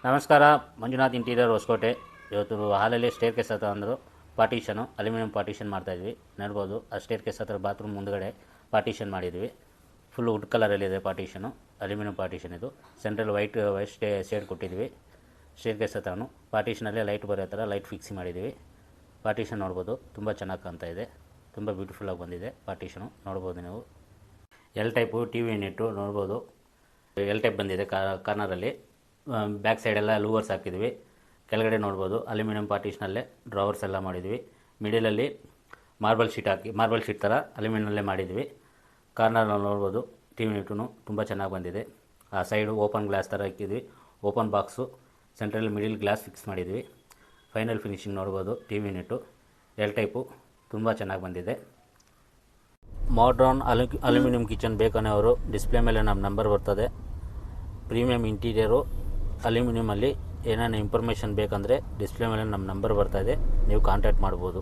ನಮಸ್ಕಾರ, ಮಂಜುನಾಥ್ ಇಂಟೀರಿಯರ್ ಹೊಸಕೋಟೆ. ಇವತ್ತು ಹಾಲಲ್ಲಿ ಸ್ಟೇರ್ ಕೇಸ್ ಹತ್ರ ಅಂದರು ಪಾರ್ಟಿಷನು ಅಲ್ಯೂಮಿನಿಯಂ ಪಾರ್ಟಿಷನ್ ಮಾಡ್ತಾಯಿದ್ವಿ. ನೋಡ್ಬೋದು ಆ ಸ್ಟೇರ್ ಕೇಸ್ ಹತ್ರ ಬಾತ್ರೂಮ್ ಮುಂದುಗಡೆ ಪಾರ್ಟಿಷನ್ ಮಾಡಿದ್ವಿ. ಫುಲ್ ವುಡ್ ಕಲರಲ್ಲಿದೆ ಪಾರ್ಟಿಷನು, ಅಲ್ಯೂಮಿನಿಯಂ ಪಾರ್ಟಿಷನ್. ಇದು ಸೆಂಟ್ರಲ್ ವೈಟ್ ಶೇಡ್ ಕೊಟ್ಟಿದ್ವಿ. ಸ್ಟೇರ್ ಕೇಸ್ ಹತ್ರನು ಪಾರ್ಟಿಷನಲ್ಲಿ ಲೈಟ್ ಬರೋ ಥರ ಲೈಟ್ ಫಿಕ್ಸ್ ಮಾಡಿದ್ವಿ. ಪಾರ್ಟಿಷನ್ ನೋಡ್ಬೋದು, ತುಂಬ ಚೆನ್ನಾಗಿ ಕಾಣ್ತಾ ಇದೆ, ತುಂಬ ಬ್ಯೂಟಿಫುಲ್ಲಾಗಿ ಬಂದಿದೆ ಪಾರ್ಟಿಷನು. ನೋಡ್ಬೋದು ನೀವು L type T V unit ನೋಡ್ಬೋದು. ಎಲ್ ಟೈಪ್ ಬಂದಿದೆ ಕಾರ್ನರಲ್ಲಿ. ಬ್ಯಾಕ್ ಸೈಡೆಲ್ಲ ಲೂವರ್ಸ್ ಹಾಕಿದ್ವಿ. ಕೆಳಗಡೆ ನೋಡ್ಬೋದು ಅಲ್ಯೂಮಿನಿಯಂ ಪಾರ್ಟಿಷನಲ್ಲೇ ಡ್ರಾವರ್ಸ್ ಎಲ್ಲ ಮಾಡಿದ್ವಿ. ಮಿಡಲಲ್ಲಿ ಮಾರ್ಬಲ್ ಶೀಟ್ ಥರ ಅಲ್ಯೂಮಿನಿಯಲ್ಲೇ ಮಾಡಿದ್ವಿ. ಕಾರ್ನರ್ನಲ್ಲಿ ನೋಡ್ಬೋದು ಟಿ ವಿ ಯೂನಿಟು ತುಂಬ ಚೆನ್ನಾಗಿ ಬಂದಿದೆ. ಆ ಸೈಡು ಓಪನ್ ಗ್ಲಾಸ್ ಥರ ಹಾಕಿದ್ವಿ. ಓಪನ್ ಬಾಕ್ಸು ಸೆಂಟ್ರಲ್ಲಿ ಮಿಡಿಲ್ ಗ್ಲಾಸ್ ಫಿಕ್ಸ್ ಮಾಡಿದ್ವಿ. ಫೈನಲ್ ಫಿನಿಷಿಂಗ್ ನೋಡ್ಬೋದು T V unit L type ತುಂಬ ಚೆನ್ನಾಗಿ ಬಂದಿದೆ. ಮಾಡ್ರನ್ ಅಲ್ಯೂಮಿನಿಯಂ ಕಿಚನ್ ಬೇಕನ್ನೋರು ಡಿಸ್ಪ್ಲೇ ಮೇಲೆ ನಮ್ಮ ನಂಬರ್ ಬರ್ತದೆ. ಪ್ರೀಮಿಯಂ ಇಂಟೀರಿಯರು ಅಲ್ಯೂಮಿನಿಯಮಲ್ಲಿ ಏನೇನು ಇನ್ಫಾರ್ಮೇಷನ್ ಬೇಕಂದರೆ ಡಿಸ್ಪ್ಲೇ ಮೇಲೆ ನಮ್ಮ ನಂಬರ್ ಬರ್ತಾಯಿದೆ, ನೀವು ಕಾಂಟ್ಯಾಕ್ಟ್ ಮಾಡ್ಬೋದು.